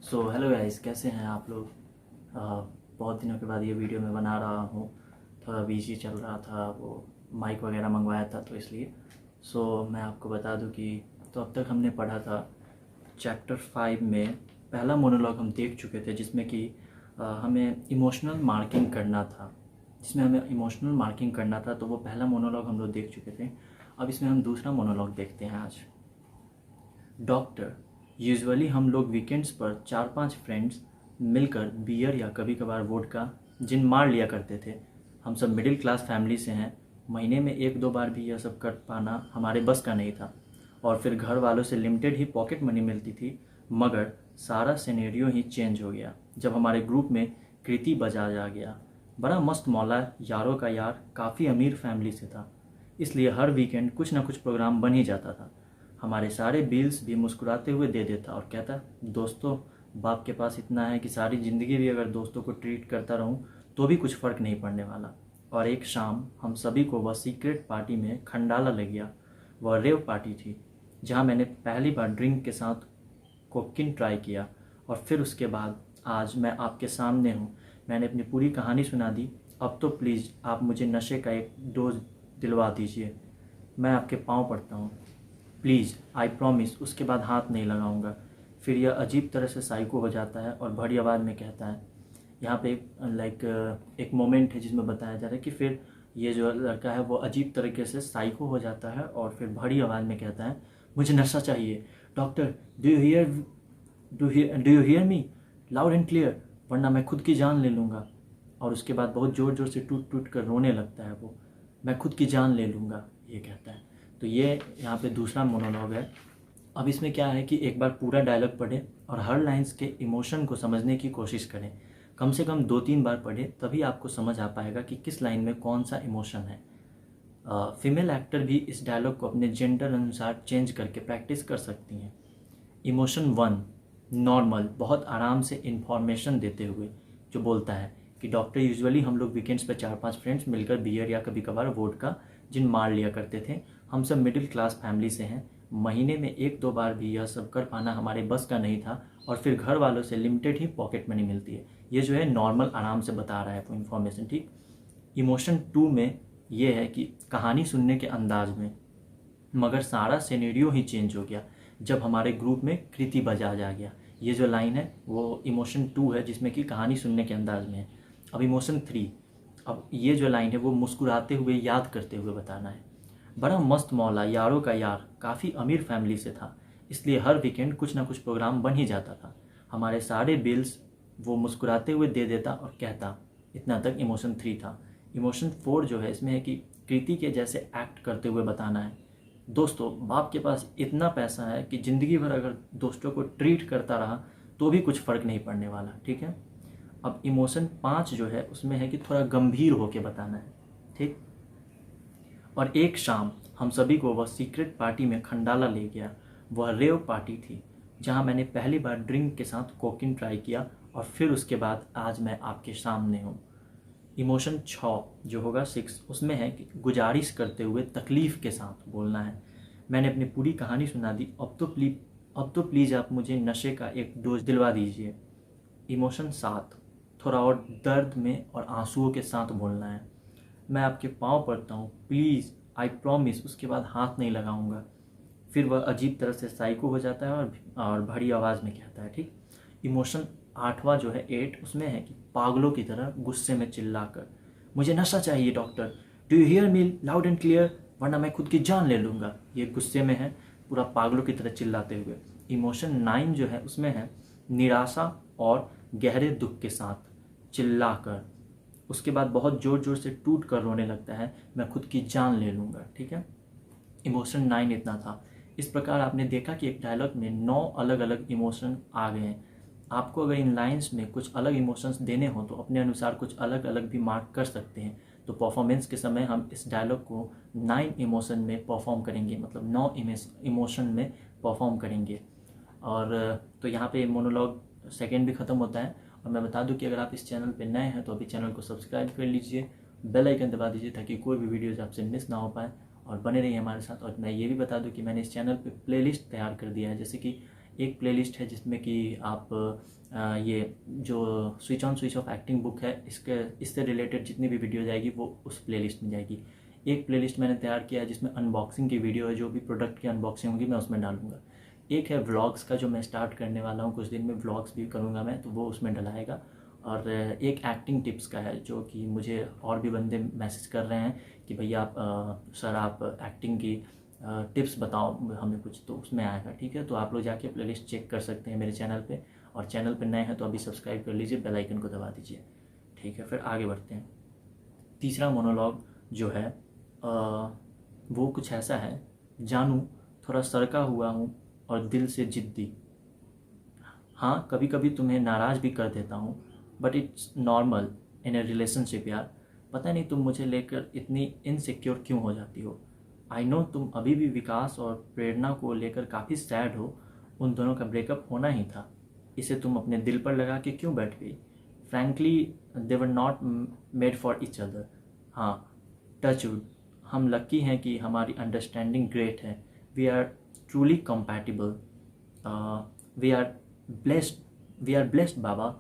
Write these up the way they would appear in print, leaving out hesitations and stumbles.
Hello guys, कैसे हैं आप लोग। बहुत दिनों के बाद ये वीडियो मैं बना रहा हूँ। थोड़ा बिजी चल रहा था, वो माइक वगैरह मंगवाया था तो इसलिए। मैं आपको बता दूँ कि तो अब तक हमने पढ़ा था चैप्टर 5 में। पहला मोनोलॉग हम देख चुके थे जिसमें कि हमें इमोशनल मार्किंग करना था। तो वो पहला मोनोलॉग हम लोग देख चुके थे। अब इसमें हम दूसरा मोनोलॉग देखते हैं आज। डॉक्टर, यूजुअली हम लोग वीकेंड्स पर 4-5 फ्रेंड्स मिलकर बियर या कभी कभार वोडका जिन मार लिया करते थे। हम सब मिडिल क्लास फैमिली से हैं। महीने में 1-2 बार भी यह सब कर पाना हमारे बस का नहीं था, और फिर घर वालों से लिमिटेड ही पॉकेट मनी मिलती थी। मगर सारा सिनेरियो ही चेंज हो गया जब हमारे ग्रुप में कृति बजाज आ गया। बड़ा मस्त मौला, यारों का यार, काफ़ी अमीर फैमिली से था, इसलिए हर वीकेंड कुछ ना कुछ प्रोग्राम बन ही जाता था। हमारे सारे बिल्स भी मुस्कुराते हुए दे देता और कहता, दोस्तों, बाप के पास इतना है कि सारी ज़िंदगी भी अगर दोस्तों को ट्रीट करता रहूं तो भी कुछ फ़र्क नहीं पड़ने वाला। और एक शाम हम सभी को वह सीक्रेट पार्टी में खंडाला लग गया। वह रेव पार्टी थी जहां मैंने पहली बार ड्रिंक के साथ कोकीन ट्राई किया, और फिर उसके बाद आज मैं आपके सामने हूँ। मैंने अपनी पूरी कहानी सुना दी। अब तो प्लीज़ आप मुझे नशे का एक डोज दिलवा दीजिए। मैं आपके पाँव पड़ता हूँ, प्लीज़, आई प्रॉमिस। उसके बाद हाथ नहीं लगाऊंगा। फिर यह अजीब तरह से साइको हो जाता है और बड़ी आवाज़ में कहता है। यहाँ पे एक मोमेंट है जिसमें बताया जा रहा है कि फिर ये जो लड़का है वो अजीब तरीके से साइको हो जाता है और फिर बड़ी आवाज़ में कहता है, मुझे नशा चाहिए। Doctor, do you hear me loud and clear, वरना मैं खुद की जान ले लूँगा। और उसके बाद बहुत ज़ोर ज़ोर से टूट टूट कर रोने लगता है वो। मैं खुद की जान ले लूँगा, ये कहता है। तो ये यहाँ पे दूसरा मोनोलॉग है। अब इसमें क्या है कि एक बार पूरा डायलॉग पढ़ें और हर लाइन्स के इमोशन को समझने की कोशिश करें। कम से कम 2-3 बार पढ़ें, तभी आपको समझ आ पाएगा कि किस लाइन में कौन सा इमोशन है। फीमेल एक्टर भी इस डायलॉग को अपने जेंडर अनुसार चेंज करके प्रैक्टिस कर सकती हैं। इमोशन 1, नॉर्मल, बहुत आराम से इन्फॉर्मेशन देते हुए जो बोलता है कि डॉक्टर, यूजुअली हम लोग वीकेंड्स पर 4-5 फ्रेंड्स मिलकर बियर या कभी कभार वोडका जिन मार लिया करते थे। हम सब मिडिल क्लास फैमिली से हैं। महीने में 1-2 बार भी यह सब कर पाना हमारे बस का नहीं था, और फिर घर वालों से लिमिटेड ही पॉकेट मनी मिलती है। ये जो है नॉर्मल आराम से बता रहा है वो इन्फॉर्मेशन, ठीक। इमोशन 2 में ये है कि कहानी सुनने के अंदाज में, मगर सारा सिनेरियो ही चेंज हो गया जब हमारे ग्रुप में कृति बजाज आ गया। ये जो लाइन है वो इमोशन 2 है जिसमें कि कहानी सुनने के अंदाज में है। अब इमोशन 3, अब ये जो लाइन है वो मुस्कुराते हुए याद करते हुए बताना है। बड़ा मस्त मौला, यारों का यार, काफ़ी अमीर फैमिली से था, इसलिए हर वीकेंड कुछ ना कुछ प्रोग्राम बन ही जाता था। हमारे सारे बिल्स वो मुस्कुराते हुए दे देता और कहता। इतना तक इमोशन 3 था। इमोशन 4 जो है इसमें है कि कृति के जैसे एक्ट करते हुए बताना है। दोस्तों, बाप के पास इतना पैसा है कि ज़िंदगी भर अगर दोस्तों को ट्रीट करता रहा तो भी कुछ फ़र्क नहीं पड़ने वाला, ठीक है। अब इमोशन 5 जो है उसमें है कि थोड़ा गंभीर होके बताना है, ठीक। और एक शाम हम सभी को वह सीक्रेट पार्टी में खंडाला ले गया। वह रेव पार्टी थी जहां मैंने पहली बार ड्रिंक के साथ कोकीन ट्राई किया, और फिर उसके बाद आज मैं आपके सामने हूँ। इमोशन 6 जो होगा 6, उसमें है कि गुजारिश करते हुए तकलीफ़ के साथ बोलना है। मैंने अपनी पूरी कहानी सुना दी। अब तो प्लीज़ आप मुझे नशे का एक डोज दिलवा दीजिए। इमोशन 7, थोड़ा और दर्द में और आंसुओं के साथ बोलना है। मैं आपके पाँव पड़ता हूँ, प्लीज़, आई प्रॉमिस। उसके बाद हाथ नहीं लगाऊंगा। फिर वह अजीब तरह से साइको हो जाता है और भारी आवाज़ में कहता है, ठीक। इमोशन 8वां जो है 8, उसमें है कि पागलों की तरह गुस्से में चिल्लाकर, मुझे नशा चाहिए doctor, do you hear me loud and clear, वरना मैं खुद की जान ले लूँगा। ये गुस्से में है, पूरा पागलों की तरह चिल्लाते हुए। इमोशन 9 जो है उसमें है निराशा और गहरे दुख के साथ चिल्लाकर। उसके बाद बहुत ज़ोर ज़ोर से टूट कर रोने लगता है, मैं खुद की जान ले लूँगा, ठीक है। इमोशन 9 इतना था। इस प्रकार आपने देखा कि एक डायलॉग में 9 अलग अलग इमोशन आ गए हैं। आपको अगर इन लाइंस में कुछ अलग इमोशंस देने हो तो अपने अनुसार कुछ अलग अलग भी मार्क कर सकते हैं। तो परफॉर्मेंस के समय हम इस डायलॉग को 9 इमोशन में परफॉर्म करेंगे, मतलब 9 इमोशन में परफॉर्म करेंगे। और तो यहाँ पे मोनोलॉग सेकेंड भी ख़त्म होता है। और मैं बता दूं कि अगर आप इस चैनल पे नए हैं तो अभी चैनल को सब्सक्राइब कर लीजिए, बेल आइकन दबा दीजिए ताकि कोई भी वीडियोज़ आपसे मिस ना हो पाए, और बने रहिए हमारे साथ। और मैं ये भी बता दूं कि मैंने इस चैनल पे प्लेलिस्ट तैयार कर दिया है, जैसे कि एक प्लेलिस्ट है जिसमें कि आप ये जो switch on switch off acting book है इससे रिलेटेड जितनी भी वीडियो जाएगी वो उस प्लेलिस्ट में जाएगी। एक प्लेलिस्ट मैंने तैयार किया है जिसमें अनबॉक्सिंग की वीडियो है, जो भी प्रोडक्ट की अनबॉक्सिंग होगी मैं उसमें डालूंगा। एक है व्लॉग्स का जो मैं स्टार्ट करने वाला हूँ, कुछ दिन में व्लॉग्स भी करूँगा मैं, तो वो उसमें डलाएगा। और एक एक्टिंग टिप्स का है जो कि मुझे और भी बंदे मैसेज कर रहे हैं कि भैया आप सर आप एक्टिंग की टिप्स बताओ हमें कुछ, तो उसमें आएगा। ठीक है, तो आप लोग जाके प्लेलिस्ट चेक कर सकते हैं मेरे चैनल पे, और चैनल पे नए हैं तो अभी सब्सक्राइब कर लीजिए, बेल आइकन को दबा दीजिए। ठीक है, फिर आगे बढ़ते हैं। तीसरा मोनोलॉग जो है वो कुछ ऐसा है। जानू थोड़ा सड़का हुआ हूँ और दिल से जिद्दी। हाँ, कभी कभी तुम्हें नाराज़ भी कर देता हूँ, but it's normal in A relationship यार। पता नहीं तुम मुझे लेकर इतनी इनसिक्योर क्यों हो जाती हो। आई नो तुम अभी भी विकास और प्रेरणा को लेकर काफ़ी सैड हो। उन दोनों का ब्रेकअप होना ही था, इसे तुम अपने दिल पर लगा के क्यों बैठ गई। Frankly they were not made for each other. हाँ, टच वुड, हम लकी हैं कि हमारी अंडरस्टैंडिंग ग्रेट है। We are truly compatible. We are blessed बाबा।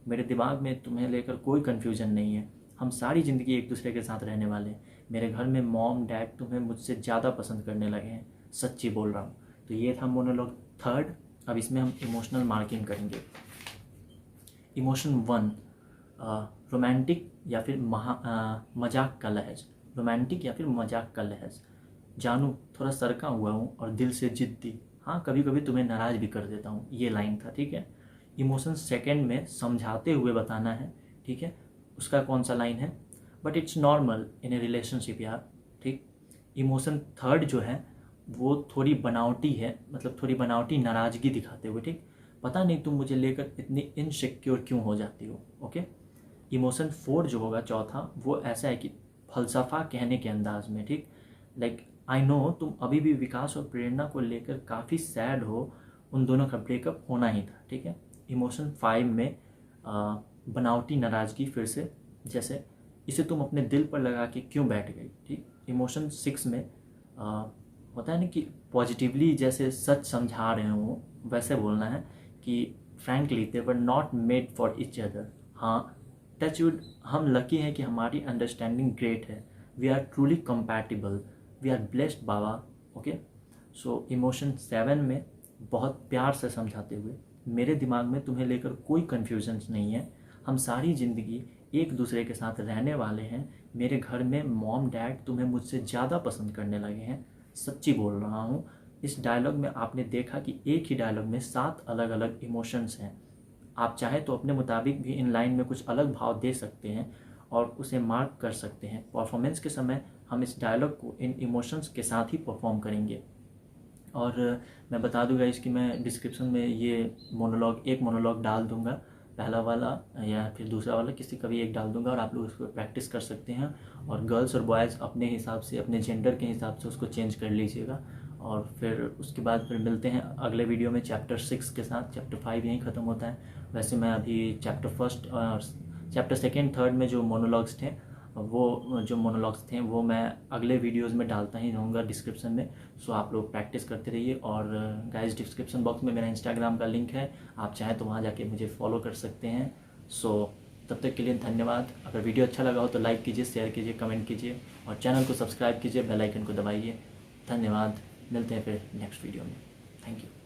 मेरे दिमाग में तुम्हें लेकर कोई कन्फ्यूजन नहीं है। हम सारी ज़िंदगी एक दूसरे के साथ रहने वाले हैं। मेरे घर में मॉम डैड तुम्हें मुझसे ज़्यादा पसंद करने लगे हैं, सच्ची बोल रहा हूँ। तो ये था मोनोलॉग थर्ड। अब इसमें हम इमोशनल मार्किंग करेंगे। इमोशन 1, रोमांटिक या फिर मजाक का लहज। रोमांटिक या फिर मजाक का लहज। जानू थोड़ा सरका हुआ हूँ और दिल से जिद्दी। हाँ, कभी कभी तुम्हें नाराज़ भी कर देता हूँ, ये लाइन था। ठीक है, इमोशन सेकंड में समझाते हुए बताना है। ठीक है, उसका कौन सा लाइन है, but it's normal in A relationship यार। ठीक, इमोशन थर्ड जो है वो थोड़ी बनावटी है, मतलब थोड़ी बनावटी नाराज़गी दिखाते हुए। ठीक, पता नहीं तुम मुझे लेकर इतनी इनसिक्योर क्यों हो जाती हो। ओके, इमोशन फोर जो होगा चौथा, वो ऐसा है कि फलसफा कहने के अंदाज में। ठीक, लाइक आई नो तुम अभी भी विकास और प्रेरणा को लेकर काफ़ी सैड हो। उन दोनों का ब्रेकअप होना ही था। ठीक है, इमोशन 5 में बनावटी नाराज़गी फिर से, जैसे इसे तुम अपने दिल पर लगा के क्यों बैठ गई। ठीक, इमोशन 6 में होता है ना कि पॉजिटिवली जैसे सच समझा रहे हो वैसे बोलना है कि frankly they were not made for each other. हाँ, टच वुड, हम लकी हैं कि हमारी अंडरस्टैंडिंग ग्रेट है। We are truly compatible. We are blessed बाबा। ओके, सो इमोशन 7 में बहुत प्यार से समझाते हुए, मेरे दिमाग में तुम्हें लेकर कोई कन्फ्यूजन्स नहीं है। हम सारी ज़िंदगी एक दूसरे के साथ रहने वाले हैं। मेरे घर में मॉम डैड तुम्हें मुझसे ज़्यादा पसंद करने लगे हैं, सच्ची बोल रहा हूँ। इस डायलॉग में आपने देखा कि एक ही डायलॉग में 7 अलग अलग इमोशंस हैं। आप चाहे तो अपने मुताबिक भी इन लाइन में कुछ अलग भाव दे सकते हैं और उसे मार्क कर सकते हैं। परफॉर्मेंस के समय हम इस डायलॉग को इन इमोशंस के साथ ही परफॉर्म करेंगे। और मैं बता दूंगा इसकी, मैं डिस्क्रिप्शन में ये एक मोनोलॉग डाल दूंगा, पहला वाला या फिर दूसरा वाला, किसी का भी एक डाल दूंगा और आप लोग उसको प्रैक्टिस कर सकते हैं। और गर्ल्स और बॉयज़ अपने हिसाब से, अपने जेंडर के हिसाब से उसको चेंज कर लीजिएगा। और फिर उसके बाद फिर मिलते हैं अगले वीडियो में चैप्टर 6 के साथ। चैप्टर 5 यहीं ख़त्म होता है। वैसे मैं अभी चैप्टर फर्स्ट और चैप्टर सेकेंड थर्ड में जो मोनोलॉग्स थे वो मैं अगले वीडियोस में डालता ही रहूँगा डिस्क्रिप्शन में। सो आप लोग प्रैक्टिस करते रहिए। और गाइस, डिस्क्रिप्शन बॉक्स में मेरा इंस्टाग्राम का लिंक है, आप चाहें तो वहाँ जाके मुझे फॉलो कर सकते हैं। सो तब तक के लिए धन्यवाद। अगर वीडियो अच्छा लगा हो तो लाइक कीजिए, शेयर कीजिए, कमेंट कीजिए और चैनल को सब्सक्राइब कीजिए, बेल आइकन को दबाइए। धन्यवाद, मिलते हैं फिर नेक्स्ट वीडियो में। Thank you.